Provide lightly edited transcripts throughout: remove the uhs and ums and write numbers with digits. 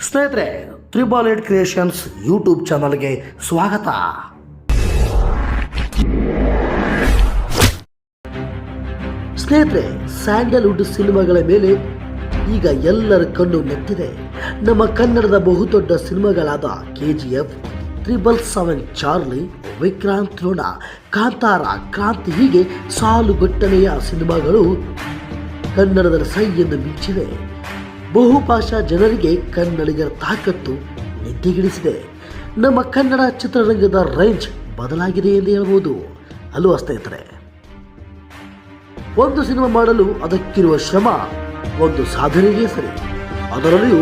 ಸ್ನೇಹಿತರೆ, triple eight creations YouTube ಚಾನಲ್ಗೆ ಸ್ವಾಗತ. ಸ್ನೇಹಿತರೆ, ಸ್ಯಾಂಡಲ್ವುಡ್ ಸಿನಿಮಾಗಳ ಮೇಲೆ ಈಗ ಎಲ್ಲರ ಕಣ್ಣು ನೆಟ್ಟಿದೆ. ನಮ್ಮ ಕನ್ನಡದ ಬಹುದೊಡ್ಡ ಸಿನಿಮಾಗಳಾದ KGF, 777, ಚಾರ್ಲಿ, ವಿಕ್ರಾಂತ್ ರೋಣ, ಕಾಂತಾರ, ಕ್ರಾಂತಿ ಹೀಗೆ ಸಾಲುಗಟ್ಟಲೆಯ ಸಿನಿಮಾಗಳು ಕನ್ನಡದ ಸೈ ಎಂದು ಮಿಂಚಿವೆ. ಬಹುಭಾಷಾ ಜನರಿಗೆ ಕನ್ನಡಿಗರ ತಾಕತ್ತು ನಿದ್ದೆಗಿಳಿಸಿದೆ. ನಮ್ಮ ಕನ್ನಡ ಚಿತ್ರರಂಗದ ರೇಂಜ್ ಬದಲಾಗಿದೆ ಎಂದು ಹೇಳಬಹುದು ಅಲ್ವಾ ಸ್ನೇಹಿತರೆ? ಒಂದು ಸಿನಿಮಾ ಮಾಡಲು ಅದಕ್ಕಿರುವ ಶ್ರಮ ಒಂದು ಸಾಧನೆಗೆ ಸರಿ. ಅದರಲ್ಲಿಯೂ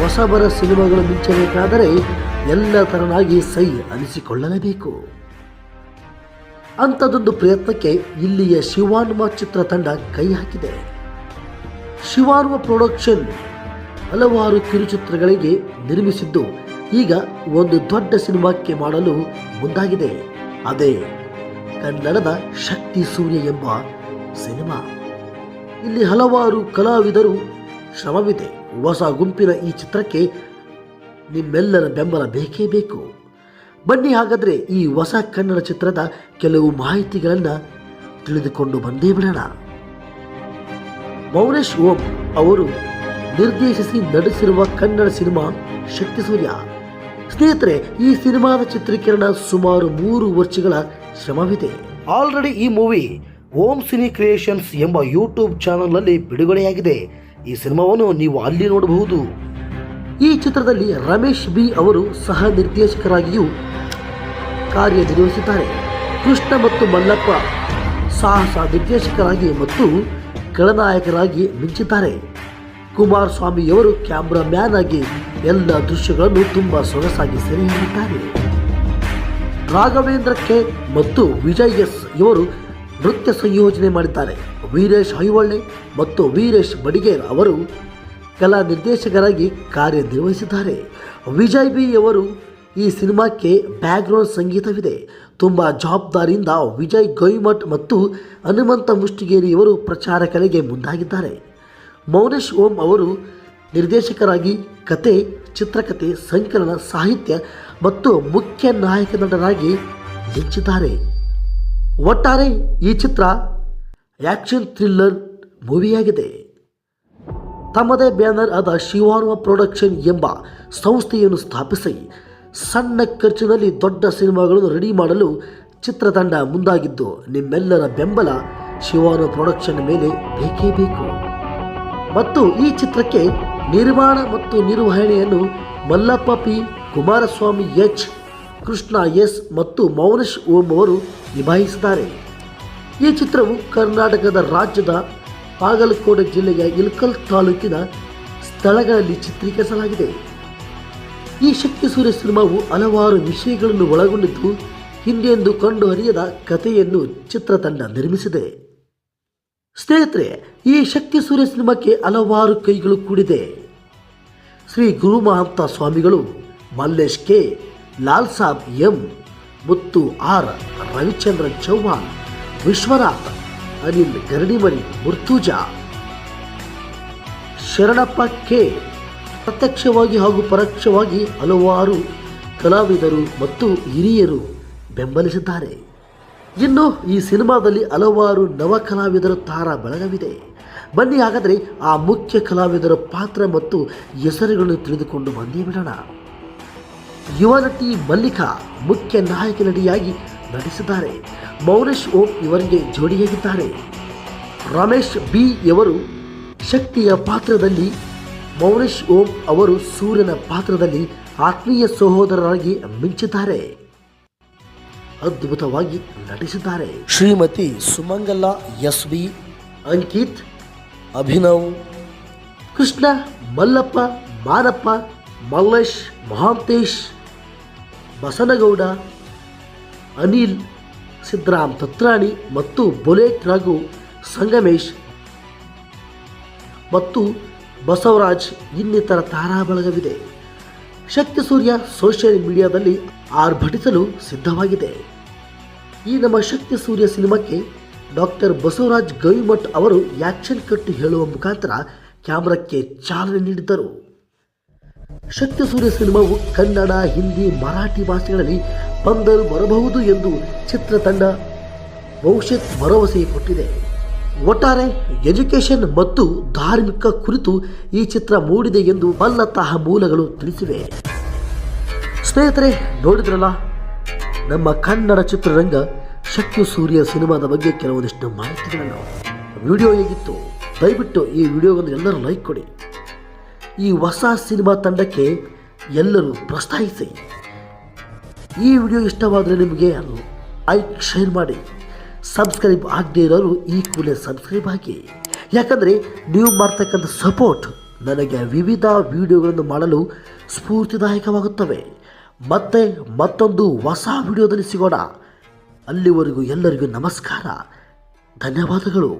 ಹೊಸಬರ ಸಿನಿಮಾಗಳು ಮಿಂಚಬೇಕಾದರೆ ಎಲ್ಲ ತರನಾಗಿ ಸೈ ಅನಿಸಿಕೊಳ್ಳಲೇಬೇಕು. ಅಂಥದ್ದೊಂದು ಪ್ರಯತ್ನಕ್ಕೆ ಇಲ್ಲಿಯ ಶಿವಾನುಮ ಚಿತ್ರತಂಡ ಕೈ ಹಾಕಿದೆ. ಶಿವಾನುಮ ಪ್ರೊಡಕ್ಷನ್ ಹಲವಾರು ಕಿರುಚಿತ್ರಗಳಿಗೆ ನಿರ್ಮಿಸಿದ್ದು ಈಗ ಒಂದು ದೊಡ್ಡ ಸಿನಿಮಾಕ್ಕೆ ಮಾಡಲು ಮುಂದಾಗಿದೆ. ಅದೇ ಕನ್ನಡದ ಶಕ್ತಿ ಸೂರ್ಯ ಎಂಬ ಸಿನಿಮಾ. ಇಲ್ಲಿ ಹಲವಾರು ಕಲಾವಿದರು ಶ್ರಮವಿದೆ. ಹೊಸ ಗುಂಪಿನ ಈ ಚಿತ್ರಕ್ಕೆ ನಿಮ್ಮೆಲ್ಲರ ಬೆಂಬಲ ಬೇಕೇ ಬೇಕು. ಬನ್ನಿ ಹಾಗಾದರೆ ಈ ಹೊಸ ಕನ್ನಡ ಚಿತ್ರದ ಕೆಲವು ಮಾಹಿತಿಗಳನ್ನು ತಿಳಿದುಕೊಂಡು ಬಂದೇ ಬಿಡೋಣ. ಮೌನೇಶ್ ಓಂ ಅವರು ನಿರ್ದೇಶಿಸಿ ನಡೆಸಿರುವ ಕನ್ನಡ ಸಿನಿಮಾ ಶಕ್ತಿ ಸೂರ್ಯ. ಸ್ನೇಹಿತರೆ, ಈ ಸಿನಿಮಾದ ಚಿತ್ರೀಕರಣ ಸುಮಾರು 3 ವರ್ಷಗಳ ಶ್ರಮವಿದೆ. ಆಲ್ರೆಡಿ ಈ ಮೂವಿ ಓಂ ಸಿನಿ ಕ್ರಿಯೇಷನ್ಸ್ ಎಂಬ ಯೂಟ್ಯೂಬ್ ಚಾನಲ್ನಲ್ಲಿ ಬಿಡುಗಡೆಯಾಗಿದೆ. ಈ ಸಿನಿಮಾವನ್ನು ನೀವು ಅಲ್ಲಿ ನೋಡಬಹುದು. ಈ ಚಿತ್ರದಲ್ಲಿ ರಮೇಶ್ ಬಿ ಅವರು ಸಹ ನಿರ್ದೇಶಕರಾಗಿಯೂ ಕಾರ್ಯನಿರ್ವಹಿಸಿದ್ದಾರೆ. ಕೃಷ್ಣ ಮತ್ತು ಮಲ್ಲಪ್ಪ ಸಾಹಸ ನಿರ್ದೇಶಕರಾಗಿ ಮತ್ತು ಖಳನಾಯಕರಾಗಿ ಮಿಂಚಿದ್ದಾರೆ. ಕುಮಾರಸ್ವಾಮಿಯವರು ಕ್ಯಾಮ್ರಾಮ್ಯಾನ್ ಆಗಿ ಎಲ್ಲ ದೃಶ್ಯಗಳನ್ನು ತುಂಬಾ ಸೊಗಸಾಗಿ ಸೆರೆ ಹಿಡಿದಿದ್ದಾರೆ. ರಾಘವೇಂದ್ರ ಕೆ ಮತ್ತು ವಿಜಯ್ ಎಸ್ ಇವರು ನೃತ್ಯ ಸಂಯೋಜನೆ ಮಾಡಿದ್ದಾರೆ. ವೀರೇಶ್ ಐಹೊಳೆ ಮತ್ತು ವೀರೇಶ್ ಬಡಿಗೇರ್ ಅವರು ಕಲಾ ನಿರ್ದೇಶಕರಾಗಿ ಕಾರ್ಯನಿರ್ವಹಿಸಿದ್ದಾರೆ. ವಿಜಯ್ ಬಿ ಅವರು ಈ ಸಿನಿಮಾಕ್ಕೆ ಬ್ಯಾಕ್ಗ್ರೌಂಡ್ ಸಂಗೀತವಿದೆ. ತುಂಬ ಜವಾಬ್ದಾರಿಯಿಂದ ವಿಜಯ್ ಗೌಮಠ್ ಮತ್ತು ಹನುಮಂತ ಮುಷ್ಟಿಗೇರಿಯವರು ಪ್ರಚಾರ ಕಲೆಗೆ ಮುಂದಾಗಿದ್ದಾರೆ. ಮೌನೇಶ್ ಓಂ ಅವರು ನಿರ್ದೇಶಕರಾಗಿ ಕತೆ, ಚಿತ್ರಕಥೆ, ಸಂಕಲನ, ಸಾಹಿತ್ಯ ಮತ್ತು ಮುಖ್ಯ ನಾಯಕ ನಟರಾಗಿ ಮಿಂಚಿದ್ದಾರೆ. ಒಟ್ಟಾರೆ ಈ ಚಿತ್ರ ಆ್ಯಕ್ಷನ್ ಥ್ರಿಲ್ಲರ್ ಮೂವಿಯಾಗಿದೆ. ತಮ್ಮದೇ ಬ್ಯಾನರ್ ಆದ ಶಿವಾನುಮ ಪ್ರೊಡಕ್ಷನ್ ಎಂಬ ಸಂಸ್ಥೆಯನ್ನು ಸ್ಥಾಪಿಸಿ ಸಣ್ಣ ಖರ್ಚಿನಲ್ಲಿ ದೊಡ್ಡ ಸಿನಿಮಾಗಳನ್ನು ರೆಡಿ ಮಾಡಲು ಚಿತ್ರತಂಡ ಮುಂದಾಗಿದ್ದು ನಿಮ್ಮೆಲ್ಲರ ಬೆಂಬಲ ಶಿವಾನುಮ ಪ್ರೊಡಕ್ಷನ್ ಮೇಲೆ ಬೇಕೇ ಬೇಕು. ಮತ್ತು ಈ ಚಿತ್ರಕ್ಕೆ ನಿರ್ಮಾಣ ಮತ್ತು ನಿರ್ವಹಣೆಯನ್ನು Mallappa P, Kumaraswamy H, Krishna S ಮತ್ತು ಮೌನೇಶ್ ಓಂ ಅವರು ನಿಭಾಯಿಸಿದ್ದಾರೆ. ಈ ಚಿತ್ರವು ಕರ್ನಾಟಕದ ರಾಜ್ಯದ ಬಾಗಲಕೋಟೆ ಜಿಲ್ಲೆಯ ಇಳಕಲ್ ತಾಲೂಕಿನ ಸ್ಥಳಗಳಲ್ಲಿ ಚಿತ್ರೀಕರಿಸಲಾಗಿದೆ. ಈ ಶಕ್ತಿ ಸೂರ್ಯ ಸಿನಿಮಾವು ಹಲವಾರು ವಿಷಯಗಳನ್ನು ಒಳಗೊಂಡಿದ್ದು ಹಿಂದೆಂದು ಕಂಡುಹರಿಯದ ಕಥೆಯನ್ನು ಚಿತ್ರತಂಡ ನಿರ್ಮಿಸಿದೆ. ಸ್ನೇಹಿತರೆ, ಈ ಶಕ್ತಿ ಸೂರ್ಯ ಸಿನಿಮಾಕ್ಕೆ ಹಲವಾರು ಕೈಗಳು ಕೂಡಿದೆ. ಶ್ರೀ ಗುರು ಮಹಂತ ಸ್ವಾಮಿಗಳು, ಮಲ್ಲೇಶ್ ಕೆ, ಲಾಲ್ ಸಾಬ್ ಎಂ, ಮುತ್ತು ಆರ್, ರವಿಚಂದ್ರನ್ ಚೌಹಾಣ್, ವಿಶ್ವನಾಥ್, ಅನಿಲ್ ಗರಡಿಮನಿ, ಮುರ್ತುಜಾ, ಶರಣಪ್ಪ ಕೆ, ಪ್ರತ್ಯಕ್ಷವಾಗಿ ಹಾಗೂ ಪರೋಕ್ಷವಾಗಿ ಹಲವಾರು ಕಲಾವಿದರು ಮತ್ತು ಹಿರಿಯರು ಬೆಂಬಲಿಸಿದ್ದಾರೆ. ಇನ್ನು ಈ ಸಿನಿಮಾದಲ್ಲಿ ಹಲವಾರು ನವ ಕಲಾವಿದರ ತಾರಾ ಬಳಗವಿದೆ. ಬನ್ನಿ ಹಾಗಾದರೆ ಆ ಮುಖ್ಯ ಕಲಾವಿದರ ಪಾತ್ರ ಮತ್ತು ಹೆಸರುಗಳನ್ನು ತಿಳಿದುಕೊಂಡು ಬಂದೇ ಬಿಡೋಣ. ಯುವ ನಟಿ ಮಲ್ಲಿಕಾ ಮುಖ್ಯ ನಾಯಕ ನಟಿಯಾಗಿ ನಟಿಸಿದ್ದಾರೆ. ಮೌನೇಶ್ ಓಂ ಇವರಿಗೆ ಜೋಡಿಯಾಗಿದ್ದಾರೆ. ರಮೇಶ್ ಬಿ ಅವರು ಶಕ್ತಿಯ ಪಾತ್ರದಲ್ಲಿ, ಮೌನೇಶ್ ಓಂ ಅವರು ಸೂರ್ಯನ ಪಾತ್ರದಲ್ಲಿ ಆತ್ಮೀಯ ಸಹೋದರರಾಗಿ ಮಿಂಚಿದ್ದಾರೆ. ಅದ್ಭುತವಾಗಿ ನಟಿಸಿದ್ದಾರೆ. ಶ್ರೀಮತಿ ಸುಮಂಗಲ ಎಸ್ ಬಿ, ಅಂಕಿತ್, ಅಭಿನವ್, ಕೃಷ್ಣ, ಮಲ್ಲಪ್ಪ, ಮಾನಪ್ಪ, ಮಲ್ಲೇಶ್, ಮಹಾಂತೇಶ್, ಬಸನಗೌಡ, ಅನಿಲ್, ಸಿದ್ದರಾಮ್ ತತ್ರಾಣಿ ಮತ್ತು ಬುಲೆಟ್ ರಘು, ಸಂಗಮೇಶ್ ಮತ್ತು ಬಸವರಾಜ್ ಇನ್ನಿತರ ತಾರಾ ಬಳಗವಿದೆ. ಶಕ್ತಿ ಸೂರ್ಯ ಸೋಷಿಯಲ್ ಮೀಡಿಯಾದಲ್ಲಿ ಆರ್ಭಟಿಸಲು ಸಿದ್ಧವಾಗಿದೆ. ಈ ನಮ್ಮ ಶಕ್ತಿ ಸೂರ್ಯ ಸಿನಿಮಾಕ್ಕೆ ಡಾಕ್ಟರ್ ಬಸವರಾಜ್ ಗವಿಮಠ್ ಅವರು ಆ್ಯಕ್ಷನ್ ಕಟ್ ಹೇಳುವ ಮುಖಾಂತರ ಕ್ಯಾಮ್ರಾಕ್ಕೆ ಚಾಲನೆ ನೀಡಿದ್ದರು. ಶಕ್ತಿ ಸೂರ್ಯ ಸಿನಿಮಾವು ಕನ್ನಡ, ಹಿಂದಿ, ಮರಾಠಿ ಭಾಷೆಗಳಲ್ಲಿ ಬಂದರೂ ಬರಬಹುದು ಎಂದು ಚಿತ್ರತಂಡ ಭರವಸೆ ಕೊಟ್ಟಿದೆ. ಒಟ್ಟಾರೆ ಎಜುಕೇಷನ್ ಮತ್ತು ಧಾರ್ಮಿಕ ಕುರಿತು ಈ ಚಿತ್ರ ಮೂಡಿದೆ ಎಂದು ಬಲ್ಲತಃ ಮೂಲಗಳು ತಿಳಿಸಿವೆ. ಸ್ನೇಹಿತರೆ, ನೋಡಿದ್ರಲ್ಲ ನಮ್ಮ ಕನ್ನಡ ಚಿತ್ರರಂಗ ಶಕ್ತಿ ಸೂರ್ಯ ಸಿನಿಮಾದ ಬಗ್ಗೆ ಕೆಲವೊಂದಿಷ್ಟು ಮಾಹಿತಿಗಳನ್ನು. ವಿಡಿಯೋ ಹೇಗಿತ್ತು? ದಯವಿಟ್ಟು ಈ ವಿಡಿಯೋವನ್ನು ಎಲ್ಲರೂ ಲೈಕ್ ಕೊಡಿ. ಈ ಹೊಸ ಸಿನಿಮಾ ತಂಡಕ್ಕೆ ಎಲ್ಲರೂ ಪ್ರೋತ್ಸಾಹಿಸಿ. ಈ ವಿಡಿಯೋ ಇಷ್ಟವಾದರೆ ನಿಮಗೆ ಲೈಕ್, ಶೇರ್ ಮಾಡಿ. ಸಬ್ಸ್ಕ್ರೈಬ್ ಆಗದೇ ಇರೋರು ಈ ಕೂಡಲೇ ಸಬ್ಸ್ಕ್ರೈಬ್ ಆಗಿ. ಯಾಕಂದರೆ ನೀವು ಮಾಡ್ತಕ್ಕಂಥ ಸಪೋರ್ಟ್ ನನಗೆ ವಿವಿಧ ವಿಡಿಯೋಗಳನ್ನು ಮಾಡಲು ಸ್ಫೂರ್ತಿದಾಯಕವಾಗುತ್ತವೆ. ಮತ್ತೆ ಮತ್ತೊಂದು ಹೊಸ ವಿಡಿಯೋದಲ್ಲಿ ಸಿಗೋಣ. ಅಲ್ಲಿವರೆಗೂ ಎಲ್ಲರಿಗೂ ನಮಸ್ಕಾರ, ಧನ್ಯವಾದಗಳು.